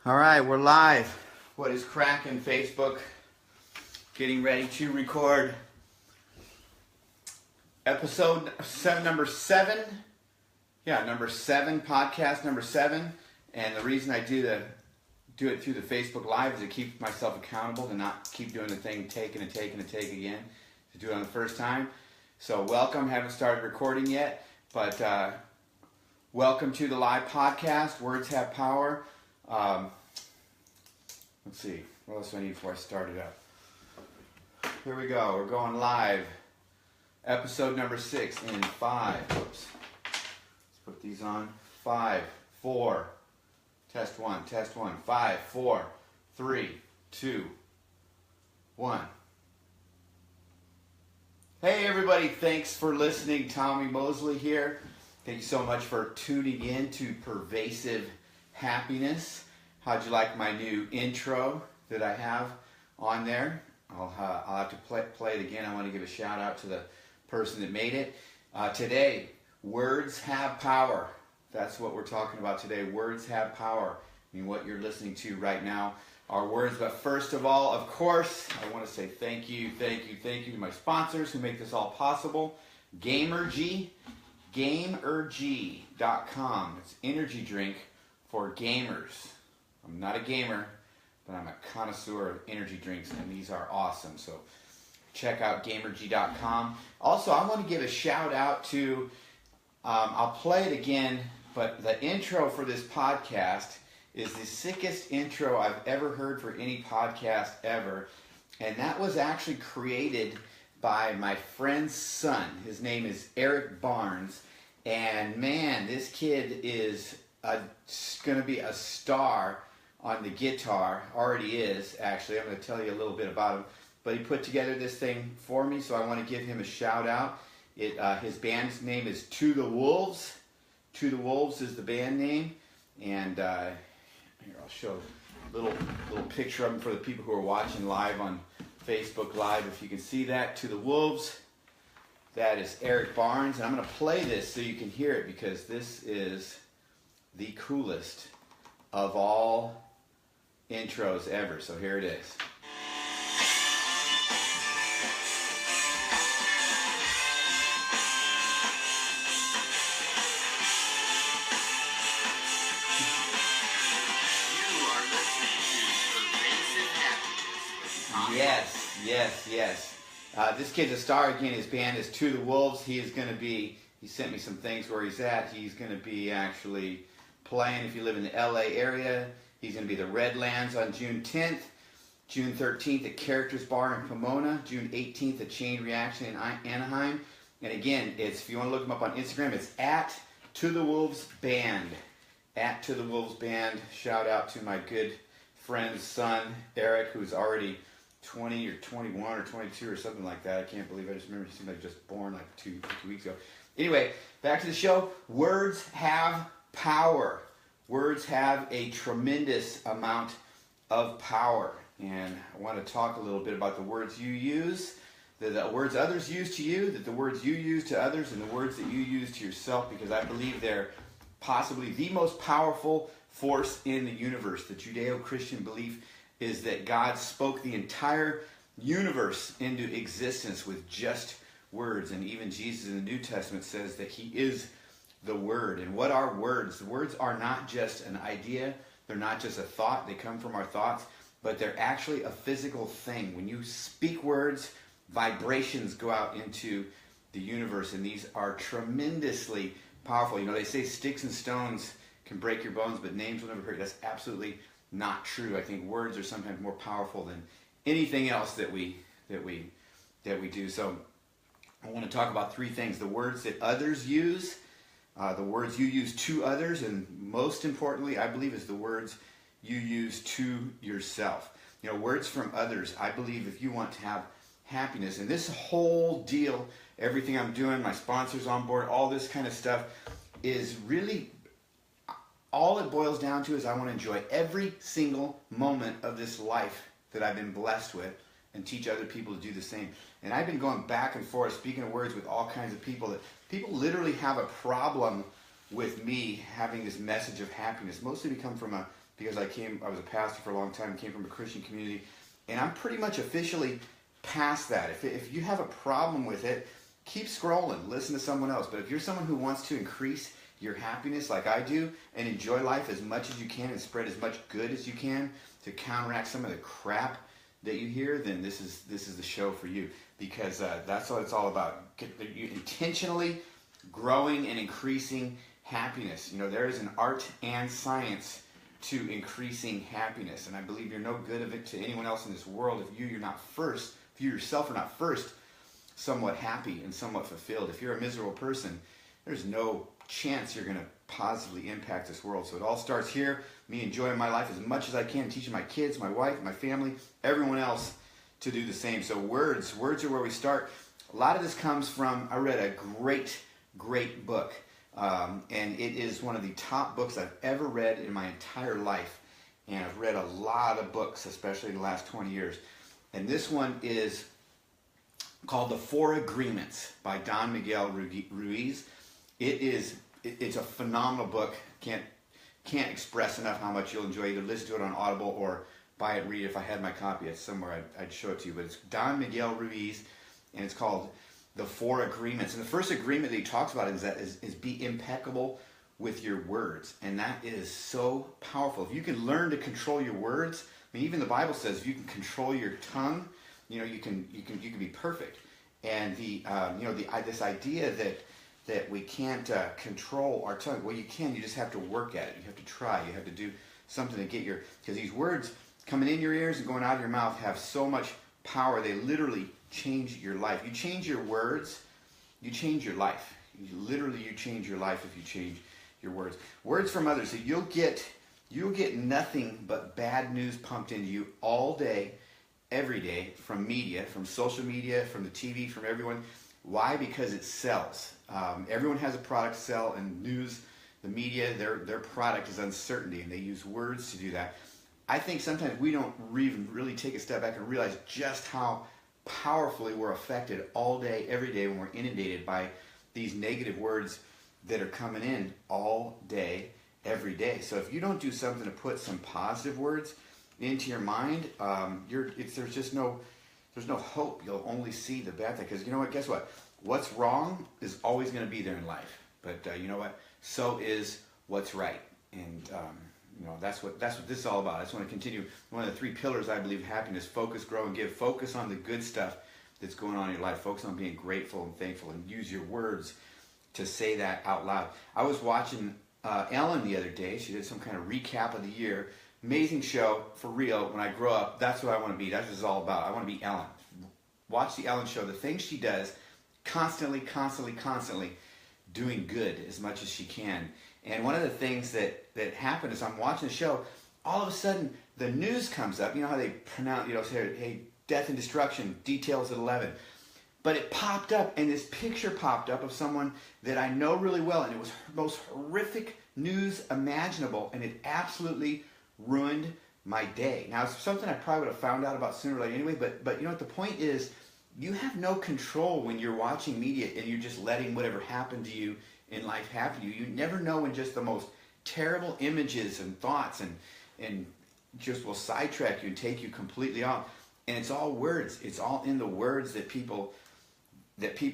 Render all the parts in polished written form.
All right, we're live. What is cracking, Facebook? Getting ready to record episode number 7. Yeah, number 7, podcast number 7. And the reason I do it through the Facebook Live is to keep myself accountable, to not keep doing the thing, take again, to do it on the first time. So welcome, haven't started recording yet, but welcome to the live podcast, Words Have Power. Let's see, what else do I need before I start it up? Here we go, we're going live. Episode number 6 in 5. Whoops. Let's put these on. 5, 4. Test 1, test 1. 5, 4, 3, 2, 1. Hey everybody, thanks for listening. Tommy Mosley here. Thank you so much for tuning in to Pervasive Happiness. How'd you like my new intro that I have on there? I'll have to play it again. I want to give a shout out to the person that made it. Today, words have power. That's what we're talking about today. Words have power. I mean, what you're listening to right now are words. But first of all, of course, I want to say thank you to my sponsors who make this all possible. Gamergy, Gamergy.com. It's energy drink for gamers. I'm not a gamer, but I'm a connoisseur of energy drinks, and these are awesome. So check out Gamergy.com. Also, I want to give a shout out to, I'll play it again, but the intro for this podcast is the sickest intro I've ever heard for any podcast ever. And that was actually created by my friend's son. His name is Eric Barnes. And man, this kid is going to be a star on the guitar. Already is, actually. I'm going to tell you a little bit about him. But he put together this thing for me, so I want to give him a shout out. His band's name is To the Wolves. To the Wolves is the band name. And here, I'll show a little picture of him for the people who are watching live on Facebook Live. If you can see that, To the Wolves. That is Eric Barnes. And I'm going to play this so you can hear it, because this is the coolest of all intros ever. So here it is. Yes. This kid's a star again. His band is To the Wolves. He sent me some things where he's at. He's going to be actually playing, if you live in the LA area, he's going to be at the Redlands on June 10th, June 13th at Characters Bar in Pomona, June 18th at Chain Reaction in Anaheim. And again, if you want to look him up on Instagram, it's at To the Wolves Band. At To the Wolves Band. Shout out to my good friend's son, Eric, who's already 20 or 21 or 22 or something like that. I can't believe it. I just remember he seemed like just born like two weeks ago. Anyway, back to the show. Words have power. Words have a tremendous amount of power. And I want to talk a little bit about the words you use, the words others use to you, the words you use to others, and the words that you use to yourself, because I believe they're possibly the most powerful force in the universe. The Judeo-Christian belief is that God spoke the entire universe into existence with just words. And even Jesus in the New Testament says that he is the Word. And what are words? The words are not just an idea. They're not just a thought. They come from our thoughts. But they're actually a physical thing. When you speak words, vibrations go out into the universe. And these are tremendously powerful. You know, they say sticks and stones can break your bones, but names will never hurt you. That's absolutely not true. I think words are sometimes more powerful than anything else that we do. So I want to talk about 3 things: the words that others use, the words you use to others, and most importantly, I believe, is the words you use to yourself. You know, words from others. I believe if you want to have happiness, and this whole deal, everything I'm doing, my sponsors on board, all this kind of stuff, is really all it boils down to is I want to enjoy every single moment of this life that I've been blessed with and teach other people to do the same. And I've been going back and forth, speaking of words, with all kinds of people that people literally have a problem with me having this message of happiness. Mostly we come from a because I was a pastor for a long time, came from a Christian community, and I'm pretty much officially past that. If you have a problem with it, keep scrolling, listen to someone else. But if you're someone who wants to increase your happiness like I do and enjoy life as much as you can and spread as much good as you can to counteract some of the crap that you hear, then this is the show for you, because that's what it's all about. You intentionally growing and increasing happiness. You know, there is an art and science to increasing happiness, and I believe you're no good of it to anyone else in this world if you yourself are not first somewhat happy and somewhat fulfilled. If you're a miserable person, there's no chance you're going to positively impact this world. So it all starts here, me enjoying my life as much as I can, teaching my kids, my wife, my family, everyone else to do the same. So words are where we start. A lot of this comes from, I read a great book, and it is one of the top books I've ever read in my entire life. And I've read a lot of books, especially in the last 20 years. And this one is called The Four Agreements by Don Miguel Ruiz. It's a phenomenal book. Can't express enough how much you'll enjoy. Either listen to it on Audible or buy it, read it. If I had my copy, it's somewhere, I'd show it to you. But it's Don Miguel Ruiz, and it's called The Four Agreements. And the first agreement that he talks about is be impeccable with your words, and that is so powerful. If you can learn to control your words, I mean, even the Bible says if you can control your tongue, you know, you can be perfect. And this idea that we can't control our tongue. Well, you can. You just have to work at it. You have to try. You have to do something to get because these words coming in your ears and going out of your mouth have so much power. They literally change your life. You change your words, you change your life. You change your life if you change your words. Words from others. So you'll get nothing but bad news pumped into you all day, every day, from media, from social media, from the TV, from everyone. Why? Because it sells. Everyone has a product to sell, and news, the media, their product is uncertainty, and they use words to do that. I think sometimes we don't even really take a step back and realize just how powerfully we're affected all day, every day, when we're inundated by these negative words that are coming in all day, every day. So if you don't do something to put some positive words into your mind, there's no hope. You'll only see the bad thing. Because you know what? Guess what? What's wrong is always going to be there in life. But you know what? So is what's right. And that's what this is all about. I just want to continue. One of the three pillars I believe happiness: focus, grow, and give. Focus on the good stuff that's going on in your life. Focus on being grateful and thankful, and use your words to say that out loud. I was watching Ellen the other day. She did some kind of recap of the year. Amazing show, for real. When I grow up, that's what I want to be. That's what it's all about. I want to be Ellen. Watch the Ellen show. The things she does, constantly doing good as much as she can. And one of the things that happened is I'm watching the show, all of a sudden the news comes up. You know how they pronounce, say, hey, death and destruction, details at 11. But it popped up, and this picture popped up of someone that I know really well, and it was the most horrific news imaginable, and it absolutely ruined my day. Now, it's something I probably would have found out about sooner or later anyway, but you know what, the point is, you have no control when you're watching media and you're just letting whatever happened to you in life happen to you. You never know when just the most terrible images and thoughts and just will sidetrack you and take you completely off. And it's all words. It's all in the words that people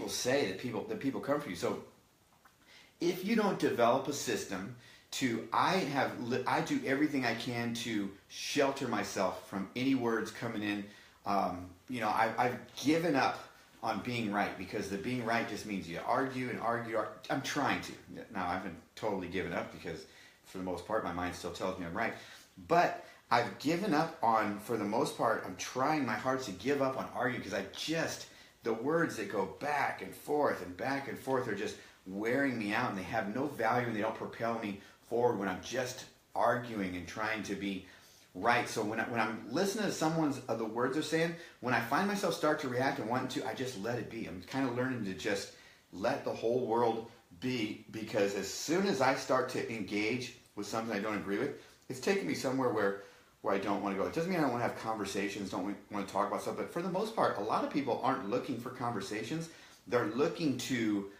say, that people come for you. So if you don't develop a system I do everything I can to shelter myself from any words coming in. I've given up on being right, because the being right just means you argue and argue. I'm trying to. Now, I haven't totally given up, because for the most part, my mind still tells me I'm right. But I've given up on, for the most part, I'm trying my hardest to give up on arguing, because the words that go back and forth are just wearing me out, and they have no value, and they don't propel me forward when I'm just arguing and trying to be right. So when I'm listening to the words they're saying, when I find myself start to react and wanting to, I just let it be. I'm kind of learning to just let the whole world be, because as soon as I start to engage with something I don't agree with, it's taking me somewhere where I don't want to go. It doesn't mean I don't want to have conversations, don't want to talk about stuff, but for the most part, a lot of people aren't looking for conversations. They're looking to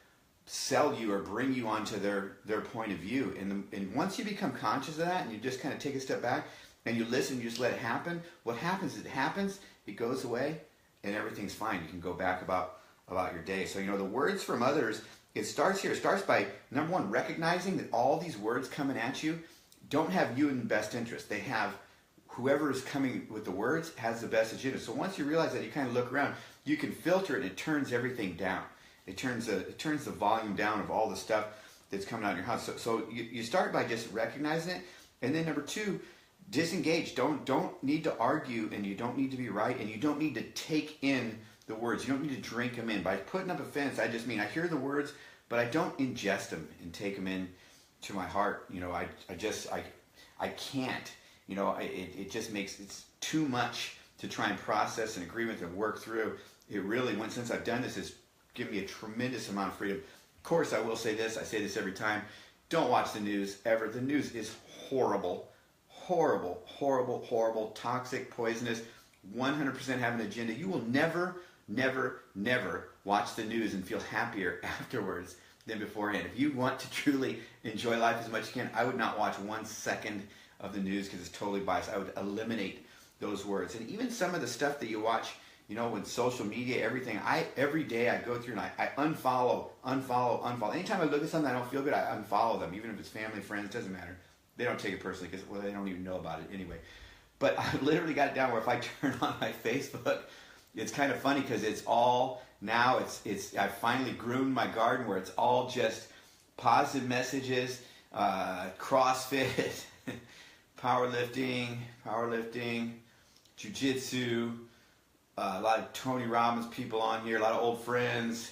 sell you or bring you onto their point of view. And once you become conscious of that and you just kind of take a step back and you listen, you just let it happen, what happens is it goes away, and everything's fine. You can go back about your day. So, the words from others, it starts here. It starts by, number one, recognizing that all these words coming at you don't have you in best interest. They have whoever is coming with the words has the best agenda. So once you realize that, you kind of look around, you can filter it, and it turns everything down. It turns the volume down of all the stuff that's coming out of your house. So you start by just recognizing it, and then number two, disengage. Don't need to argue, and you don't need to be right, and you don't need to take in the words. You don't need to drink them in. By putting up a fence, I just mean I hear the words, but I don't ingest them and take them in to my heart. I can't. It just makes it's too much to try and process and agree with and work through. It really, since I've done this, it's given me a tremendous amount of freedom. Of course, I will say this. I say this every time. Don't watch the news ever. The news is horrible. Horrible, horrible, horrible, toxic, poisonous, 100% have an agenda. You will never, never, never watch the news and feel happier afterwards than beforehand. If you want to truly enjoy life as much as you can, I would not watch 1 second of the news because it's totally biased. I would eliminate those words. And even some of the stuff that you watch, with social media, everything, every day I go through and I unfollow. Anytime I look at something I don't feel good, I unfollow them, even if it's family, friends, doesn't matter. They don't take it personally because, they don't even know about it anyway. But I literally got it down where if I turn on my Facebook, it's kind of funny because it's all now, I finally groomed my garden where it's all just positive messages, CrossFit, powerlifting, jiu-jitsu, a lot of Tony Robbins people on here, a lot of old friends.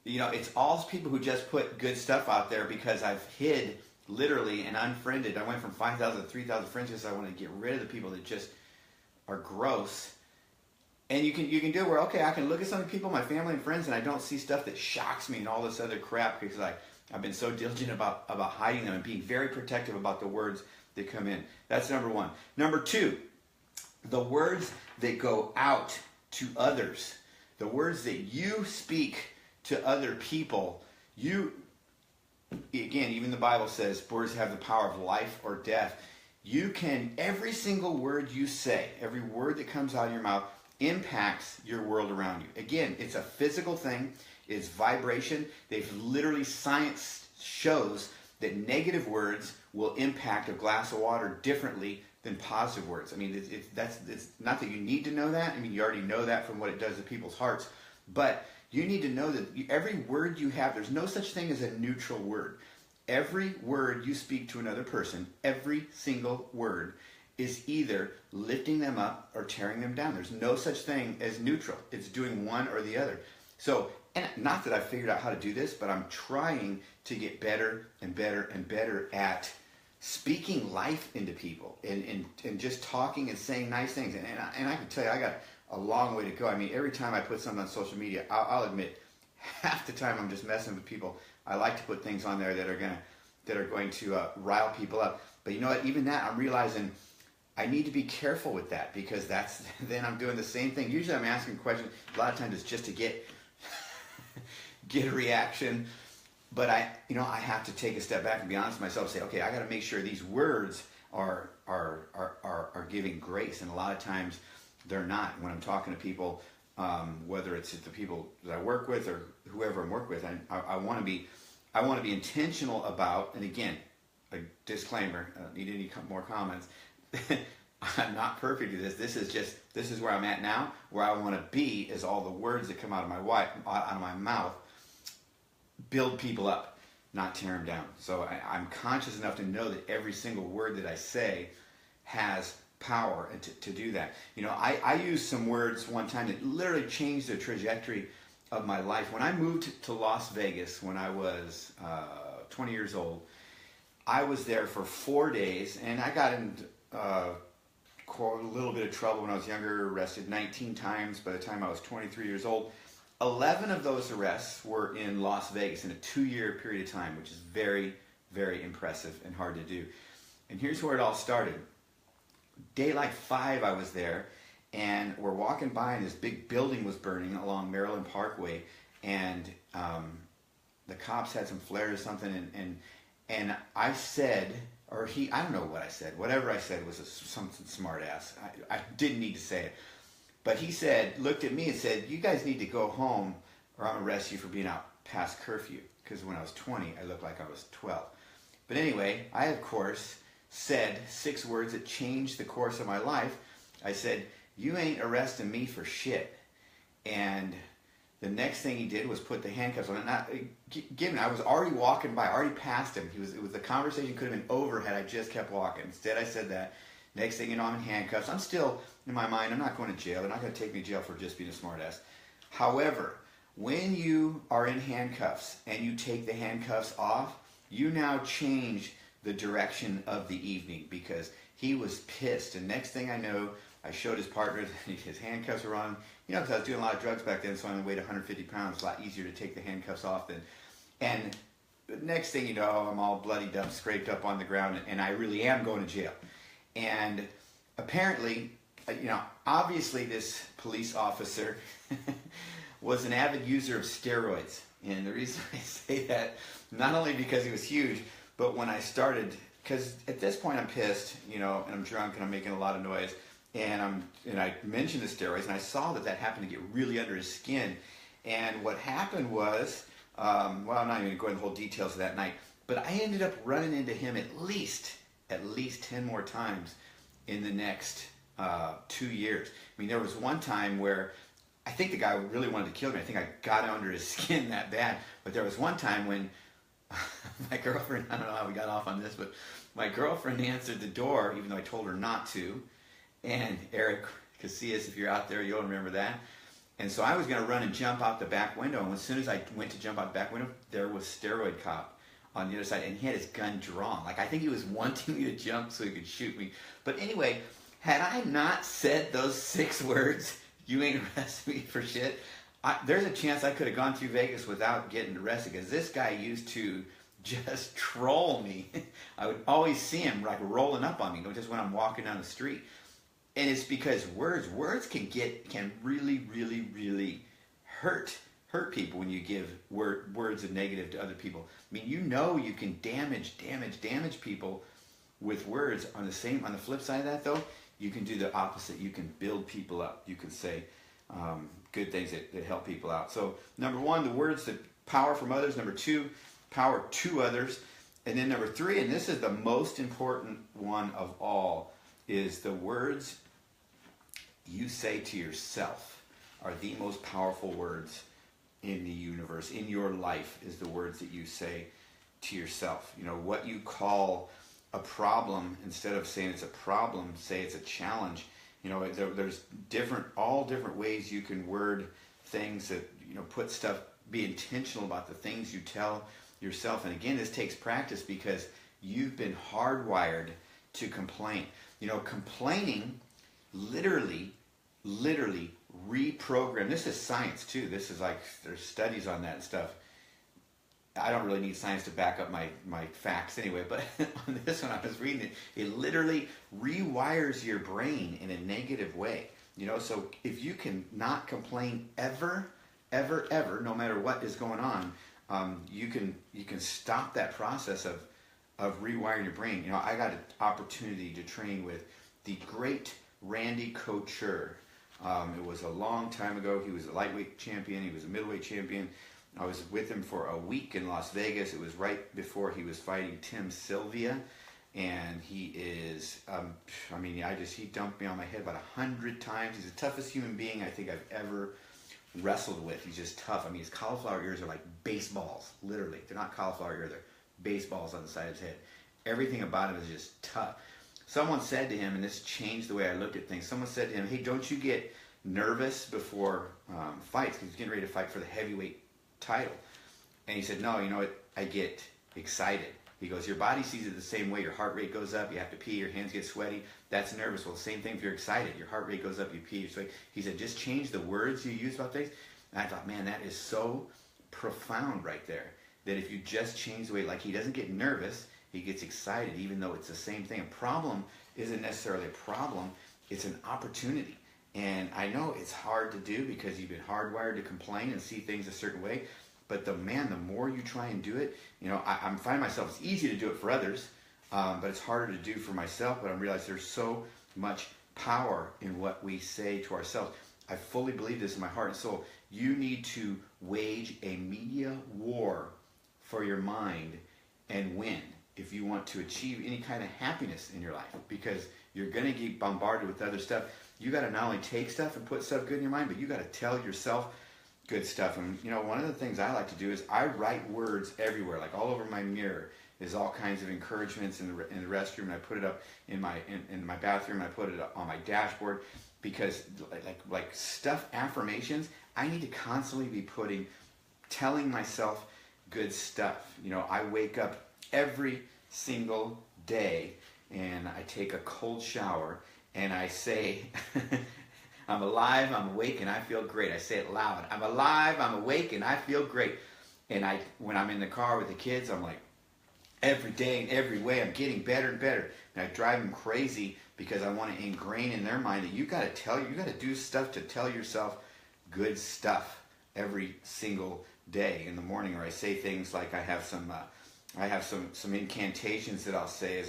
It's all people who just put good stuff out there because I've hid literally and unfriended. I went from 5,000 to 3,000 friends because I want to get rid of the people that just are gross. And you can do it where, okay, I can look at some of the people, my family and friends, and I don't see stuff that shocks me and all this other crap because I've been so diligent about hiding them and being very protective about the words that come in. That's number one. Number two, the words that go out to others, the words that you speak to other people, again, even the Bible says words have the power of life or death. Every single word you say, every word that comes out of your mouth impacts your world around you. Again, it's a physical thing. It's vibration. Science shows that negative words will impact a glass of water differently than positive words. I mean, it's not that you need to know that. I mean, you already know that from what it does to people's hearts. But you need to know that every word you have, there's no such thing as a neutral word. Every word you speak to another person, every single word, is either lifting them up or tearing them down. There's no such thing as neutral. It's doing one or the other. So, and not that I've figured out how to do this, but I'm trying to get better and better and better at speaking life into people and just talking and saying nice things. And I can tell you, I got a long way to go. I mean, every time I put something on social media, I'll admit, half the time I'm just messing with people. I like to put things on there that are going to rile people up. But you know what? Even that, I'm realizing I need to be careful with that because then I'm doing the same thing. Usually I'm asking questions. A lot of times it's just to get a reaction. But I have to take a step back and be honest with myself and say, okay, I got to make sure these words are giving grace. And a lot of times they're not. When I'm talking to people, whether it's the people that I work with or whoever I'm working with, I want to be intentional about. And again, a disclaimer. I don't need any more comments. I'm not perfect at this. This is where I'm at now. Where I want to be is all the words that come out of my mouth build people up, not tear them down. So I'm conscious enough to know that every single word that I say has power and to do that. I used some words one time that literally changed the trajectory of my life. When I moved to Las Vegas when I was 20 years old, I was there for 4 days, and I got in a little bit of trouble when I was younger, arrested 19 times by the time I was 23 years old. 11 of those arrests were in Las Vegas in a 2-year period of time, which is very, very impressive and hard to do. And here's where it all started. Day like 5, I was there, and we're walking by, and this big building was burning along Maryland Parkway, and the cops had some flares or something, and I said, or I don't know what I said. Whatever I said was something smart ass. I didn't need to say it. But he looked at me and said, you guys need to go home or I'm going to arrest you for being out past curfew. Because when I was 20, I looked like I was 12. But anyway, I, of course, said 6 words that changed the course of my life. I said, you ain't arresting me for shit. And the next thing he did was put the handcuffs on. And I was already walking by, already passed him. The conversation could have been over had I just kept walking. Instead, I said that. Next thing you know, I'm in handcuffs. I'm still, in my mind, I'm not going to jail. They're not going to take me to jail for just being a smartass. However, when you are in handcuffs and you take the handcuffs off, you now change the direction of the evening because he was pissed. And next thing I know, I showed his partner that his handcuffs were on. You know, because I was doing a lot of drugs back then, so I only weighed 150 pounds. It's a lot easier to take the handcuffs off than. And the next thing you know, I'm all bloodied up, scraped up on the ground, and I really am going to jail. And apparently, you know, obviously this police officer was an avid user of steroids. And the reason I say that, not only because he was huge, but when I started, because at this point I'm pissed, you know, and I'm drunk and I'm making a lot of noise, and I mentioned the steroids, and I saw that happened to get really under his skin. And what happened was, well, I'm not even going to go into the whole details of that night, but I ended up running into him at least 10 more times in the next 2 years. I mean, there was one time where I think the guy really wanted to kill me. I think I got under his skin that bad. But there was one time when my girlfriend, I don't know how we got off on this, but my girlfriend answered the door, even though I told her not to. And Eric Casillas, if you're out there, you'll remember that. And so I was going to run and jump out the back window. And as soon as I went to jump out the back window, there was Steroid Cop on the other side, and he had his gun drawn. Like, I think he was wanting me to jump so he could shoot me. But anyway, had I not said those 6 words, you ain't arresting me for shit, there's a chance I could have gone through Vegas without getting arrested, because this guy used to just troll me. I would always see him like rolling up on me, just when I'm walking down the street. And it's because words can really, really, really hurt people when you give words of negative to other people. I mean, you know, you can damage people with words. On the flip side of that, though, you can do the opposite. You can build people up. You can say good things that help people out. So, number 1, the words that power from others. Number 2, power to others. And then number 3, and this is the most important one of all, is the words you say to yourself are the most powerful words in the universe. In your life is the words that you say to yourself. You know, what you call a problem, instead of saying it's a problem, say it's a challenge. You know, there's all different ways you can word things that, you know, put stuff, be intentional about the things you tell yourself. And again, this takes practice because you've been hardwired to complain. You know, complaining literally reprogram. This is science too. This is like, there's studies on that and stuff. I don't really need science to back up my facts anyway, but on this one I was reading it, it literally rewires your brain in a negative way. You know, so if you can not complain ever, no matter what is going on, you can stop that process of rewiring your brain. You know, I got an opportunity to train with the great Randy Couture. It was a long time ago. He was a lightweight champion. He was a middleweight champion. I was with him for a week in Las Vegas. It was right before he was fighting Tim Sylvia. And he is, he dumped me on my head about 100 times. He's the toughest human being I think I've ever wrestled with. He's just tough. I mean, his cauliflower ears are like baseballs, literally. They're not cauliflower ears, they're baseballs on the side of his head. Everything about him is just tough. Someone said to him, and this changed the way I looked at things, someone said to him, hey, don't you get nervous before fights? Because he's getting ready to fight for the heavyweight title. And he said, no, you know what? I get excited. He goes, your body sees it the same way. Your heart rate goes up. You have to pee. Your hands get sweaty. That's nervous. Well, the same thing if you're excited. Your heart rate goes up. You pee. So he said, just change the words you use about things. And I thought, man, that is so profound right there. That if you just change the way, like he doesn't get nervous, he gets excited, even though it's the same thing. A problem isn't necessarily a problem. It's an opportunity. And I know it's hard to do because you've been hardwired to complain and see things a certain way. But the more you try and do it, I'm finding myself, it's easy to do it for others, but it's harder to do for myself. But I realize there's so much power in what we say to ourselves. I fully believe this in my heart and soul. You need to wage a media war for your mind and win if you want to achieve any kind of happiness in your life, because you're going to get bombarded with other stuff. You got to not only take stuff and put stuff good in your mind, but you got to tell yourself good stuff. And one of the things I like to do is I write words everywhere, like all over my mirror is all kinds of encouragements in the restroom, and I put it up in my bathroom, and I put it up on my dashboard, because like stuff, affirmations, I need to constantly be telling myself good stuff. I wake up every single day and I take a cold shower and I say, I'm alive, I'm awake, and I feel great. I say it loud. I'm alive, I'm awake, and I feel great. And when I'm in the car with the kids, I'm like, every day in every way, I'm getting better and better. And I drive them crazy because I want to ingrain in their mind that you got to do stuff to tell yourself good stuff every single day in the morning. Or I say things like I have some incantations that I'll say.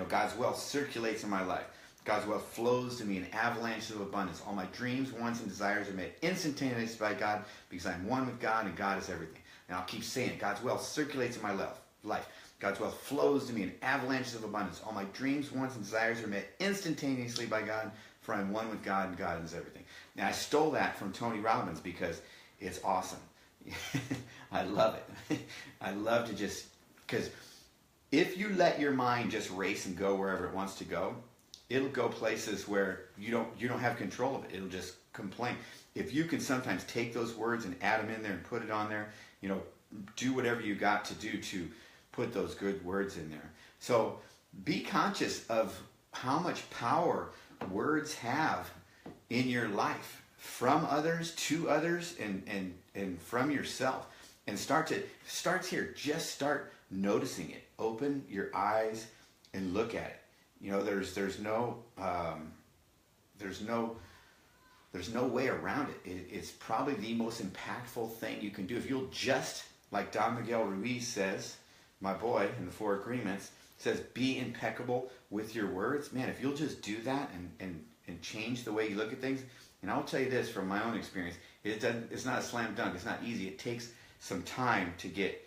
God's wealth circulates in my life. God's wealth flows to me in avalanches of abundance. All my dreams, wants, and desires are made instantaneously by God, because I'm one with God and God is everything. And I'll keep saying it. God's wealth circulates in my life. God's wealth flows to me in avalanches of abundance. All my dreams, wants, and desires are met instantaneously by God, for I'm one with God and God is everything. Now, I stole that from Tony Robbins because it's awesome. I love it. I love to because if you let your mind just race and go wherever it wants to go, it'll go places where you don't have control of it. It'll just complain. If you can sometimes take those words and add them in there and put it on there, do whatever you got to do to put those good words in there. So be conscious of how much power words have in your life, from others to others, and from yourself. And starts here. Just start noticing it. Open your eyes and look at it. There's no way around it. It's probably the most impactful thing you can do. If you'll just, like Don Miguel Ruiz says, my boy in the Four Agreements, says, be impeccable with your words. Man, if you'll just do that and change the way you look at things. And I'll tell you this from my own experience, it's not a slam dunk. It's not easy. It takes some time to get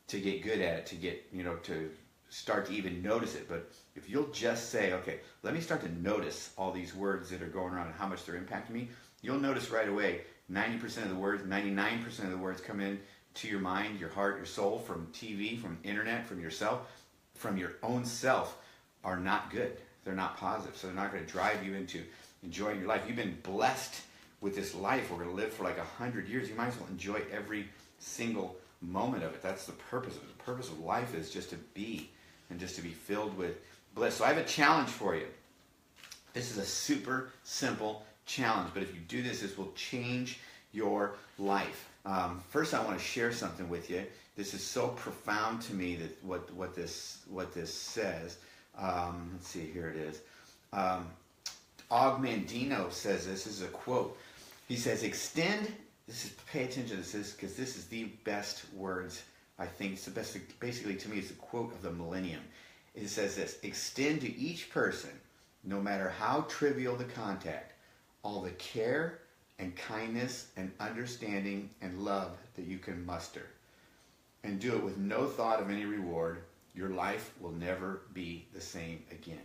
good at it, to start to even notice it. But if you'll just say, okay, let me start to notice all these words that are going around and how much they're impacting me, you'll notice right away 90% of the words, 99% of the words come in to your mind, your heart, your soul, from TV, from internet, from yourself, from your own self, are not good. They're not positive. So they're not going to drive you into enjoying your life. You've been blessed with this life. We're going to live for like 100 years. You might as well enjoy every single moment of it. That's the purpose of it. The purpose of life is just to be, and just to be filled with bliss. So I have a challenge for you. This is a super simple challenge, but if you do this, this will change your life. First, I want to share something with you. This is so profound to me, that what this says. Let's see, here it is. Og Mandino says this is a quote. He says, pay attention to this, because this is the best words, I think. It's the best, basically to me, it's a quote of the millennium. It says this: extend to each person, no matter how trivial the contact, all the care and kindness and understanding and love that you can muster. And do it with no thought of any reward. Your life will never be the same again.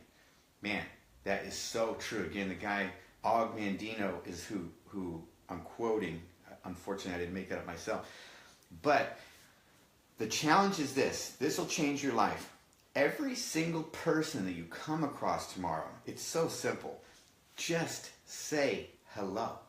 Man, that is so true. Again, the guy, Og Mandino, is who I'm quoting. Unfortunately, I didn't make that up myself. But the challenge is this. This will change your life. Every single person that you come across tomorrow, it's so simple. Just say hello.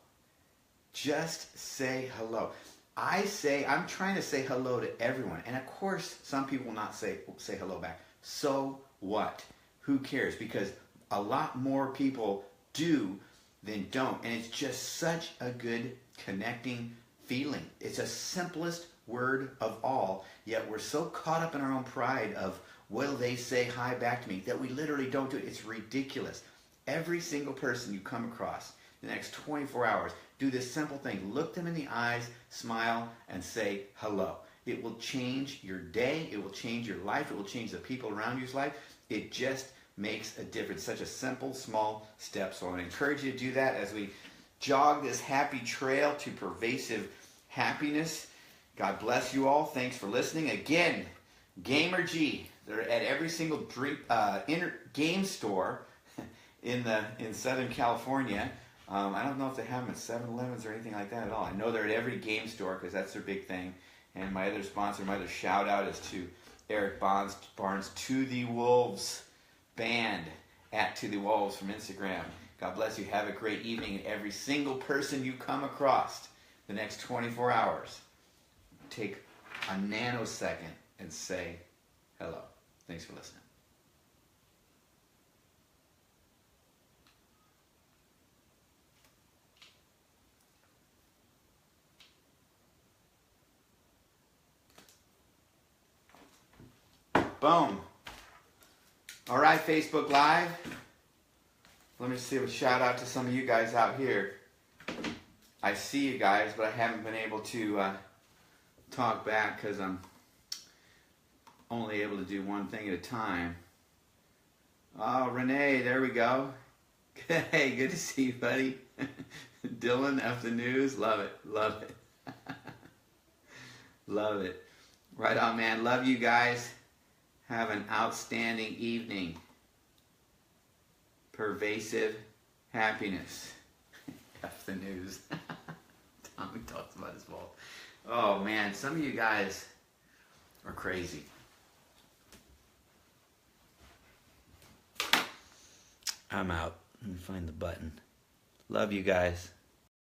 Just say hello. I'm trying to say hello to everyone. And of course, some people will not say hello back. So what? Who cares? Because a lot more people do than don't. And it's just such a good connecting feeling. It's the simplest word of all. Yet we're so caught up in our own pride of, will they say hi back to me, that we literally don't do it. It's ridiculous. Every single person you come across the next 24 hours, Do this simple thing. Look them in the eyes, smile, and say hello. It will change your day. It will change your life. It will change the people around you's life. It just makes a difference. Such a simple, small step. So I want to encourage you to do that as we jog this happy trail to pervasive happiness. God bless you all. Thanks for listening. Again, Gamer G. They're at every single game store in Southern California. I don't know if they have them at 7-Elevens or anything like that at all. I know they're at every game store because that's their big thing. And my other sponsor, my other shout out is to Eric Barnes, To The Wolves Band, at To The Wolves from Instagram. God bless you. Have a great evening. And every single person you come across the next 24 hours, take a nanosecond and say hello. Thanks for listening. Boom. All right, Facebook Live. Let me see a shout out to some of you guys out here. I see you guys, but I haven't been able to talk back because I'm only able to do one thing at a time. Oh, Renee, there we go. Hey, good to see you, buddy. Dylan, F the news. Love it. Love it. Love it. Right on, man. Love you guys. Have an outstanding evening. Pervasive happiness. F the news. Tommy talks about his fault. Oh, man. Some of you guys are crazy. I'm out. Let me find the button. Love you guys.